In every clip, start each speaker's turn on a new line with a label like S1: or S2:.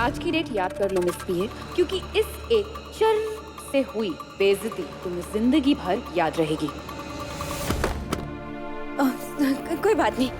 S1: आज की डेट याद कर लो मिस पीए, क्योंकि इस एक शर्म से हुई बेइज्जती तुम्हें जिंदगी भर याद रहेगी।
S2: कोई बात नहीं।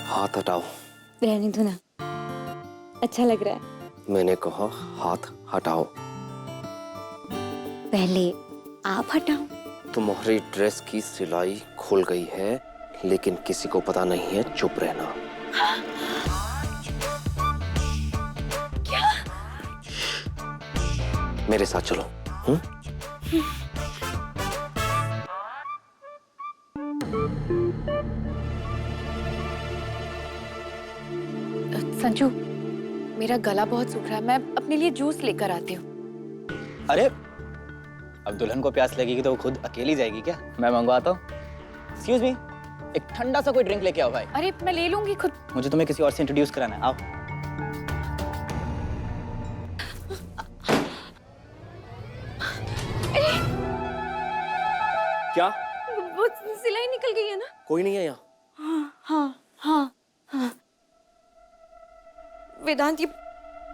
S3: हाथ हटाओ।
S2: रहने दो ना, अच्छा लग रहा है।
S3: मैंने कहा हाथ हटाओ।
S2: पहले आप हटाओ।
S3: तुम्हारी ड्रेस की सिलाई खुल गई है, लेकिन किसी को पता नहीं है, चुप रहना।
S2: क्या?
S3: मेरे साथ चलो।
S1: संजू, मेरा गला बहुत सूख रहा है, मैं अपने लिए जूस लेकर आती हूँ।
S4: अरे अब दुल्हन को प्यास लगेगी तो वो खुद अकेली जाएगी क्या? मैं मंगवाता हूँ। एक्सक्यूज मी, एक ठंडा सा कोई ड्रिंक लेके आओ भाई।
S1: अरे मैं ले लूंगी खुद।
S4: मुझे तुम्हें किसी और से इंट्रोड्यूस कराना है, आओ।
S3: क्या?
S2: वो सिलाई निकल गई है ना?
S3: कोई नहीं है यहाँ।
S2: हाँ। वेदांत, ये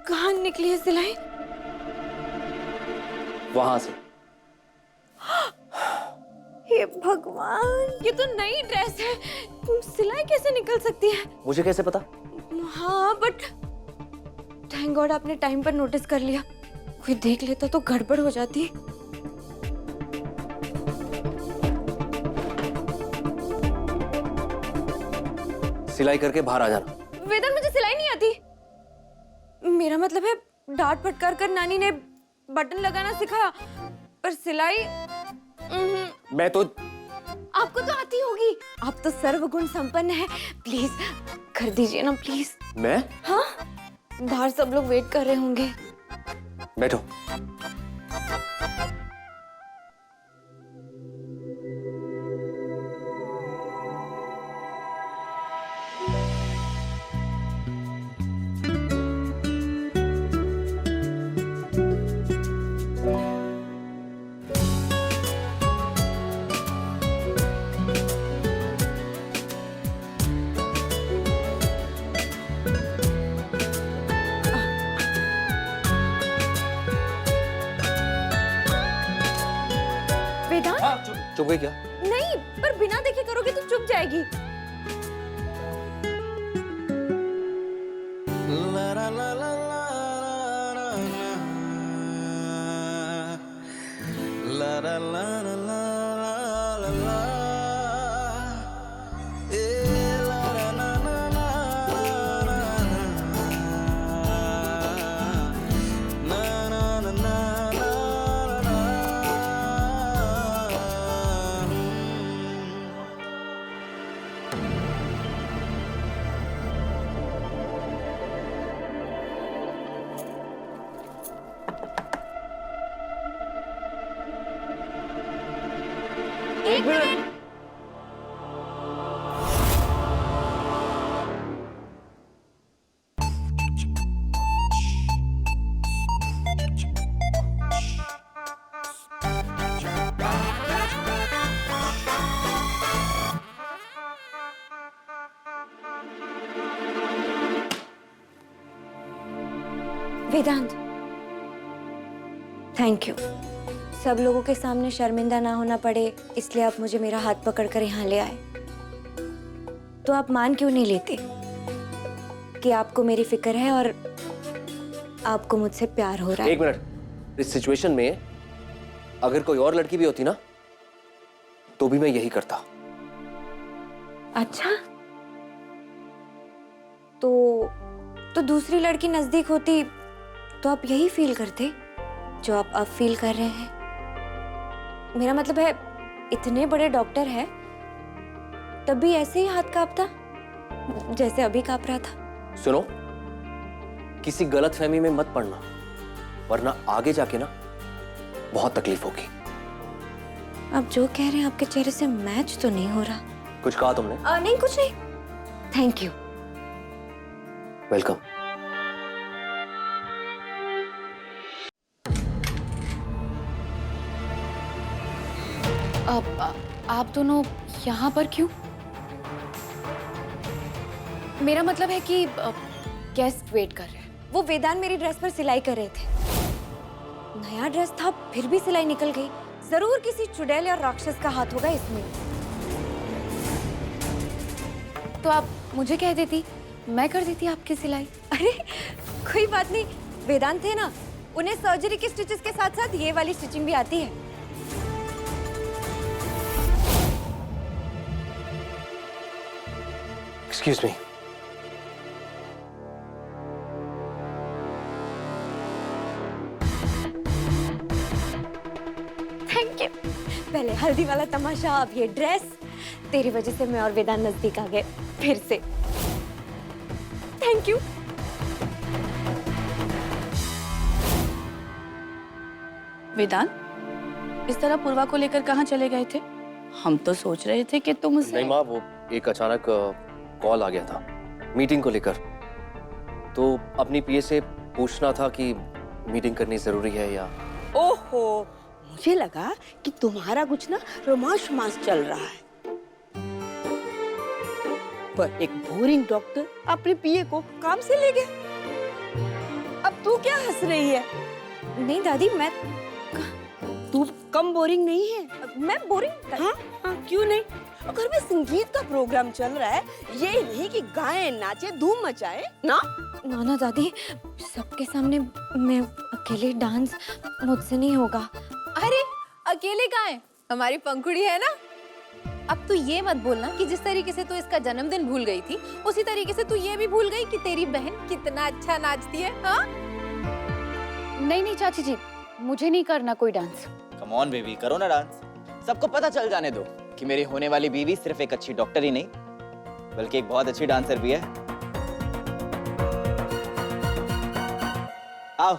S2: कहाँ निकली है सिलाई?
S3: वहां से।
S2: हे भगवान, ये तो नई ड्रेस है, सिलाई कैसे निकल सकती है?
S3: मुझे कैसे पता?
S2: हाँ बट थैंक गॉड आपने टाइम पर नोटिस कर लिया। कोई देख लेता तो गड़बड़ हो जाती।
S3: सिलाई करके बाहर आ जाना।
S2: वेदांत, मुझे सिलाई नहीं आती। मेरा मतलब है डांट फटकार कर नानी ने बटन लगाना सिखाया, पर सिलाई
S3: मैं तो
S2: आपको तो आती होगी, आप तो सर्वगुण संपन्न है। प्लीज कर दीजिए ना प्लीज।
S3: मैं?
S2: हाँ, बाहर सब लोग वेट कर रहे होंगे।
S3: बैठो। चुप गई क्या?
S2: नहीं, पर बिना देखे करोगे तो चुप जाएगी। एक मिनट। Vedanta, thank you. सब लोगों के सामने शर्मिंदा ना होना पड़े इसलिए आप मुझे मेरा हाथ पकड़कर यहाँ ले आए। तो आप मान क्यों नहीं लेते कि आपको मेरी फिक्र है और आपको मुझसे प्यार हो रहा है?
S3: एक मिनट, इस सिचुएशन में अगर कोई और लड़की भी होती ना तो भी मैं यही करता।
S2: अच्छा, तो तो दूसरी लड़की नजदीक होती तो आप यही फील करते जो आप अब फील कर रहे हैं। मेरा मतलब है, इतने बड़े डॉक्टर है तब भी ऐसे ही हाथ कांपता जैसे अभी कांप रहा था।
S3: सुनो, किसी गलतफहमी में मत पड़ना, वरना आगे जाके ना बहुत तकलीफ होगी।
S2: आप जो कह रहे हैं आपके चेहरे से मैच तो नहीं हो रहा।
S3: कुछ कहा तुमने?
S2: नहीं, कुछ नहीं। Thank you.
S3: वेलकम।
S1: आप दोनों यहाँ पर क्यों? मेरा मतलब है कि गेस्ट वेट कर रहे हैं।
S2: वो वेदांत मेरी ड्रेस पर सिलाई कर रहे थे। नया ड्रेस था फिर भी सिलाई निकल गई। जरूर किसी चुड़ैल या राक्षस का हाथ होगा इसमें।
S1: तो आप मुझे कह देती, मैं कर देती आपकी सिलाई।
S2: अरे कोई बात नहीं, वेदांत थे ना, उन्हें सर्जरी के स्टिचेस के साथ साथ ये वाली स्टिचिंग भी आती है।
S3: Excuse me.
S2: Thank you. पहले हल्दी वाला तमाशा, अब ये ड्रेस। तेरी वजह से मैं और वेदांत नजदीक आ गए फिर से। Thank you.
S5: वेदांत, इस तरह पूर्वा को लेकर कहाँ चले गए थे? हम तो सोच रहे थे कि तुम उसे...
S3: नहीं माँ, वो एक अचानक कॉल आ गया था मीटिंग को लेकर, तो अपनी पीए से पूछना था कि मीटिंग करनी जरूरी है या...
S6: ओहो, मुझे लगा कि तुम्हारा कुछ ना रोमांस चल रहा है। पर एक बोरिंग डॉक्टर अपने पीए को काम से ले गया। अब तू क्या हंस रही है?
S2: नहीं दादी, मैं
S6: तू कम बोरिंग नहीं है।
S2: मैं बोरिंग?
S6: हाँ हाँ, क्यों नहीं? घर में संगीत का प्रोग्राम चल रहा है, ये नहीं कि गाएं नाचे धूम मचाए ना।
S2: ना दादी, सबके सामने मैं अकेले डांस मुझसे नहीं होगा।
S1: अरे अकेले कहाँ है? हमारी पंखुड़ी है ना। अब तू ये मत बोलना कि जिस तरीके से तू इसका जन्मदिन भूल गई थी, उसी तरीके से तू ये भी भूल गई कि तेरी बहन कितना अच्छा नाचती है। हाँ? नहीं नहीं चाची जी, मुझे नहीं करना कोई डांस।
S4: कम ऑन बेबी, करो ना डांस। सबको पता चल जाने दो कि मेरी होने वाली बीवी सिर्फ एक अच्छी डॉक्टर ही नहीं, बल्कि एक बहुत अच्छी डांसर भी है। आओ।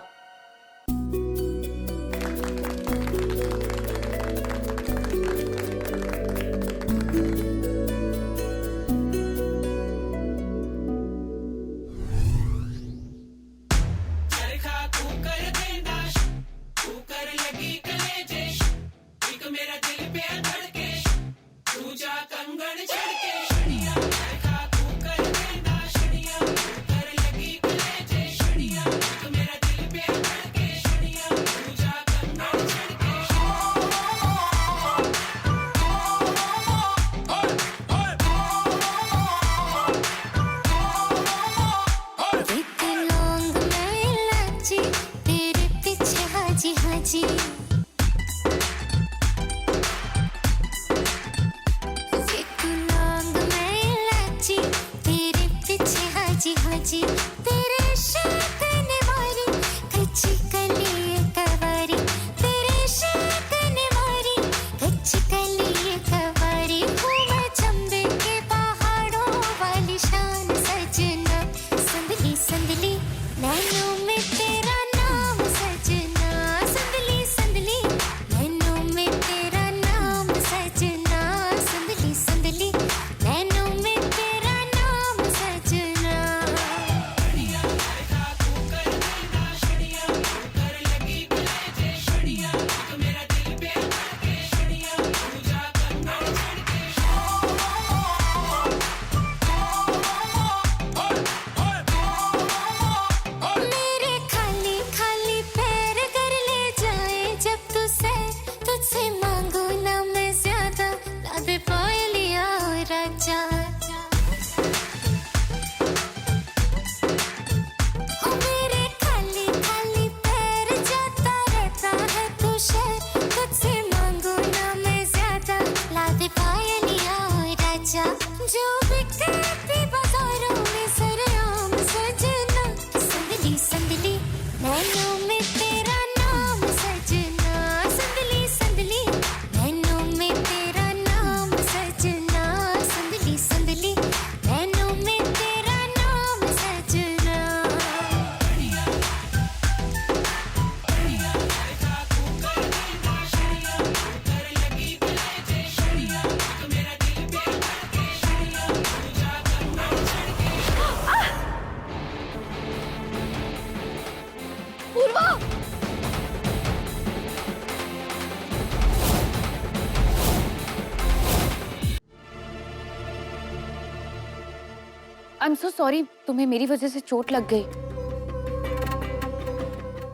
S5: आई एम सो सॉरी, तुम्हें मेरी वजह से चोट लग गई।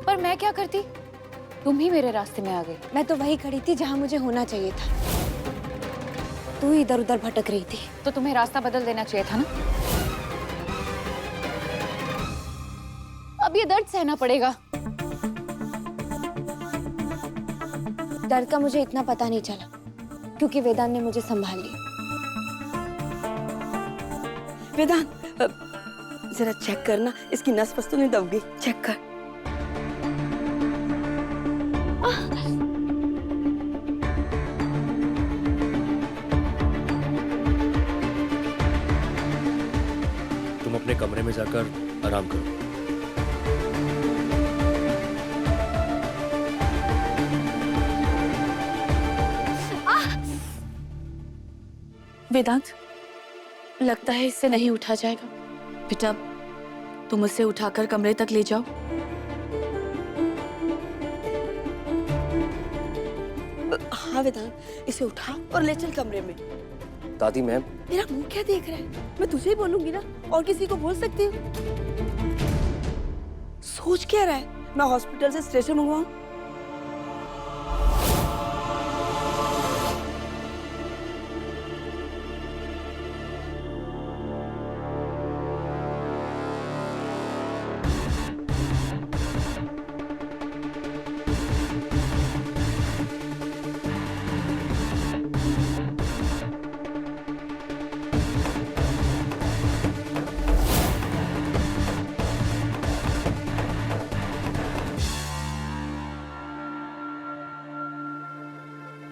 S5: पर मैं क्या करती, तुम ही मेरे रास्ते में आ गई।
S2: मैं तो वही खड़ी थी जहां मुझे होना चाहिए था। तू इधर उधर भटक रही थी।
S5: तो तुम्हें रास्ता बदल देना चाहिए था ना। अब ये दर्द सहना पड़ेगा।
S2: दर्द का मुझे इतना पता नहीं चला क्योंकि वेदांत ने मुझे संभाल लिया।
S6: वेदांत, जरा चेक करना, इसकी नस वस तो नहीं दब गई, चेक कर।
S3: तुम अपने कमरे में जाकर आराम करो।
S5: वेदांत, लगता है इससे नहीं उठा जाएगा। बेटा, तुम उसे उठाकर कमरे तक ले जाओ।
S6: हाँ वेदांत, इसे उठा और ले चल कमरे में।
S3: दादी मैम,
S6: मेरा मुंह क्या देख रहा है? मैं तुझे ही बोलूंगी ना, और किसी को बोल सकती हूँ? सोच क्या रहा है? मैं हॉस्पिटल से स्ट्रेचर मंगवाऊं?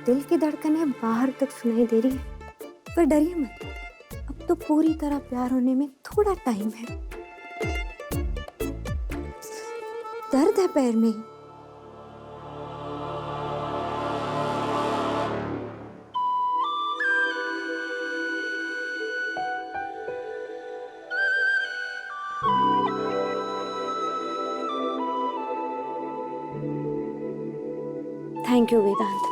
S2: दिल की धड़कनें बाहर तक सुनाई दे रही है, पर डरिए मत, अब तो पूरी तरह प्यार होने में थोड़ा टाइम है। दर्द है पैर में। थैंक यू वेदांत।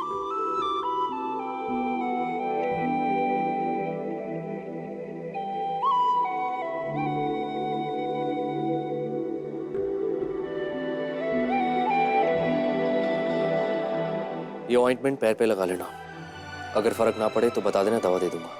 S3: ये ऑइंटमेंट पैर पे लगा लेना। अगर फर्क ना पड़े तो बता देना, दवा दे दूंगा।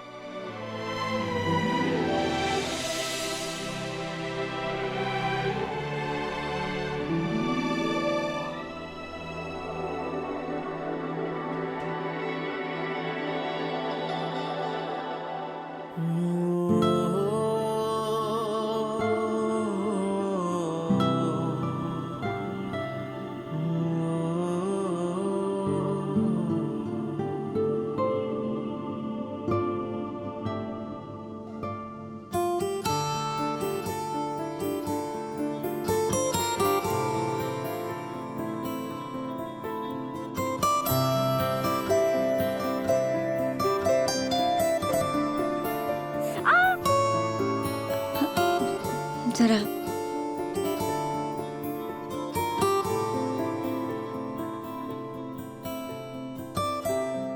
S2: जरा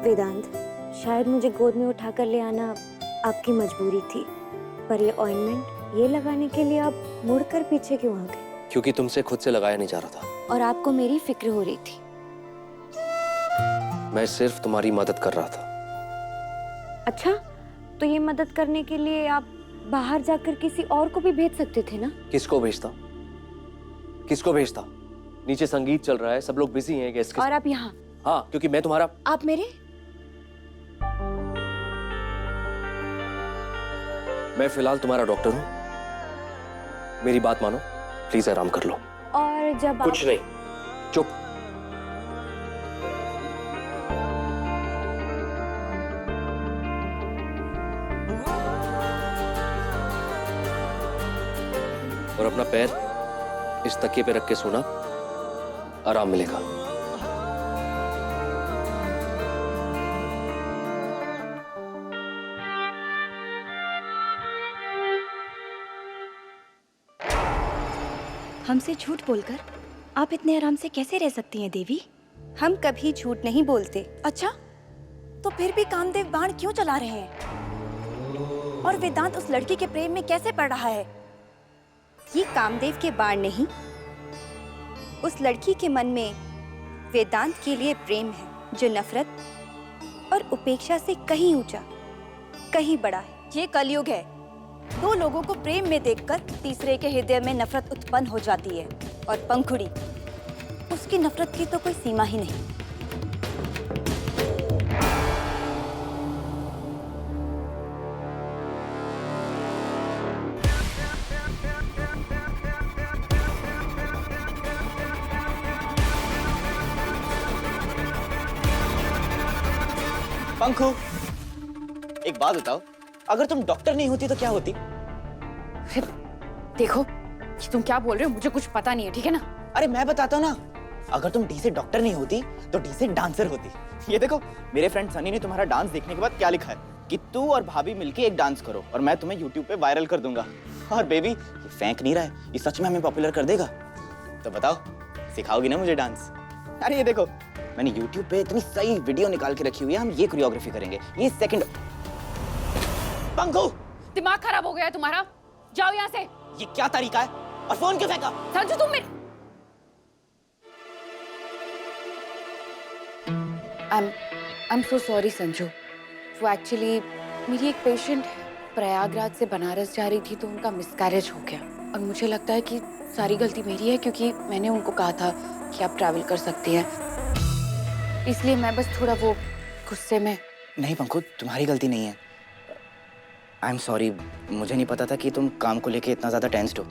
S2: वेदांत, शायद मुझे गोद में उठाकर ले आना आपकी मजबूरी थी, पर ये ऑइंटमेंट ये लगाने के लिए आप मुड़कर पीछे क्यों आ गए?
S3: क्योंकि तुमसे खुद से लगाया नहीं जा रहा था।
S2: और आपको मेरी फिक्र हो रही थी।
S3: मैं सिर्फ तुम्हारी मदद कर रहा था।
S2: अच्छा, तो ये मदद करने के लिए आप बाहर जाकर किसी और को भी भेज सकते थे ना?
S3: किसको भेजता? किसको भेजता? नीचे संगीत चल रहा है, सब लोग बिजी हैं, गेस्ट।
S2: और आप यहाँ?
S3: हाँ, क्योंकि मैं तुम्हारा।
S2: आप मेरे?
S3: मैं फिलहाल तुम्हारा डॉक्टर हूँ। मेरी बात मानो, प्लीज आराम कर लो।
S2: और जब
S3: कुछ नहीं, चुप। और अपना पैर इस तकिए पे रख के सोना, आराम मिलेगा।
S7: हमसे झूठ बोलकर आप इतने आराम से कैसे रह सकती हैं देवी?
S2: हम कभी झूठ नहीं बोलते।
S7: अच्छा, तो फिर भी कामदेव बाण क्यों चला रहे हैं? और वेदांत उस लड़की के प्रेम में कैसे पड़ रहा है? ये कामदेव के बाण नहीं, उस लड़की के मन में वेदांत के लिए प्रेम है जो नफरत और उपेक्षा से कहीं ऊंचा, कहीं बड़ा है। ये कलयुग है। दो लोगों को प्रेम में देखकर तीसरे के हृदय में नफरत उत्पन्न हो जाती है, और पंखुड़ी, उसकी नफरत की तो कोई सीमा ही नहीं।
S4: पंखु, एक बात बताओ, अगर तुम डॉक्टर नहीं होती तो क्या होती?
S5: देखो कि तुम क्या बोल रहे हो, मुझे कुछ पता नहीं है, ठीक है ना?
S4: अरे मैं बताता हूँ ना, अगर तुम डी से डॉक्टर नहीं होती तो डी से डांसर होती। ये देखो, मेरे फ्रेंड सनी ने तुम्हारा डांस देखने के बाद क्या लिखा है कि तू और भाभी मिलके एक डांस करो और मैं तुम्हें यूट्यूब पे वायरल कर दूंगा। और बेबी, ये फेंक नहीं रहा है, ये सच में हमें पॉपुलर कर देगा। तो बताओ, सिखाओगी ना मुझे डांस? अरे ये देखो, मैंने यूट्यूब पे इतनी सही वीडियो निकाल के रखी हुई है, हम ये कोरियोग्राफी करेंगे, ये सेकंड। पंखु,
S5: दिमाग खराब हो गया है तुम्हारा, जाओ यहाँ से।
S4: ये क्या तरीका है? और फोन क्यों फेंका?
S5: संजू तुम मेरे I'm so sorry संजू। वो एक्चुअली मेरी एक पेशेंट प्रयागराज से बनारस जा रही थी तो उनका मिसकैरेज हो गया, और मुझे लगता है कि सारी गलती मेरी है क्योंकि मैंने उनको कहा था कि आप ट्रैवल कर सकती हैं, इसलिए मैं बस थोड़ा वो गुस्से में।
S4: नहीं पंखु, तुम्हारी गलती नहीं है। आई एम सॉरी, मुझे नहीं पता था कि तुम काम को लेके इतना ज्यादा टेंस्ड हो।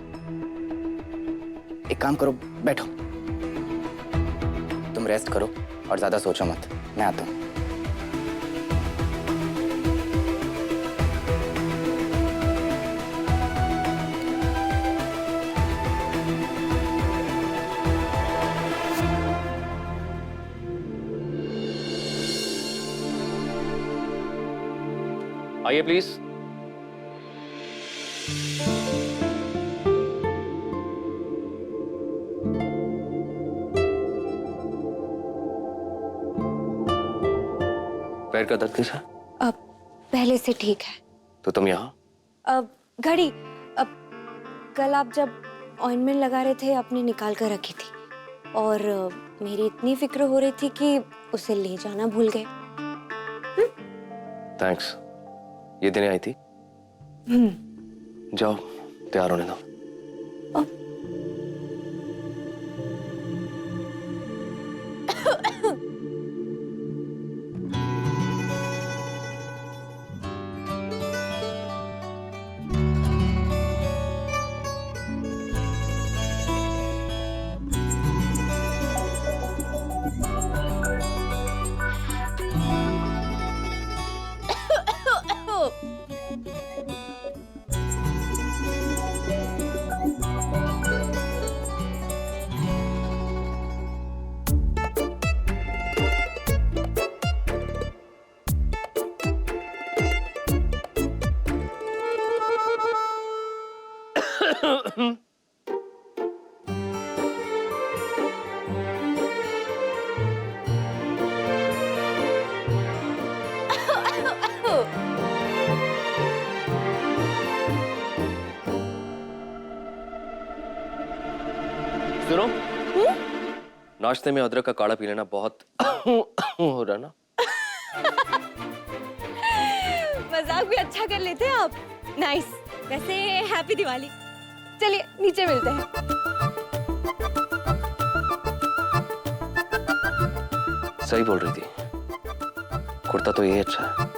S4: एक काम करो, बैठो, तुम रेस्ट करो और ज्यादा सोचो मत, मैं आता हूँ।
S3: आइए प्लीज। पैर का दर्द कैसा?
S2: अब पहले से ठीक है।
S3: तो तुम यहाँ?
S2: अब घड़ी, अब कल आप जब ऑइंटमेंट लगा रहे थे आपने निकाल कर रखी थी, और मेरी इतनी फिक्र हो रही थी कि उसे ले जाना भूल गए।
S3: थैंक्स, ये देने आई थी। जाओ, तैयार होने दो। सुनो, नाश्ते में अदरक का काढ़ा पी लेना, बहुत हो रहा ना।
S2: मजाक भी अच्छा कर लेते हैं आप। नाइस। वैसे हैप्पी दिवाली। चलिए नीचे मिलते हैं।
S3: सही बोल रही थी, कुर्ता तो ये अच्छा है।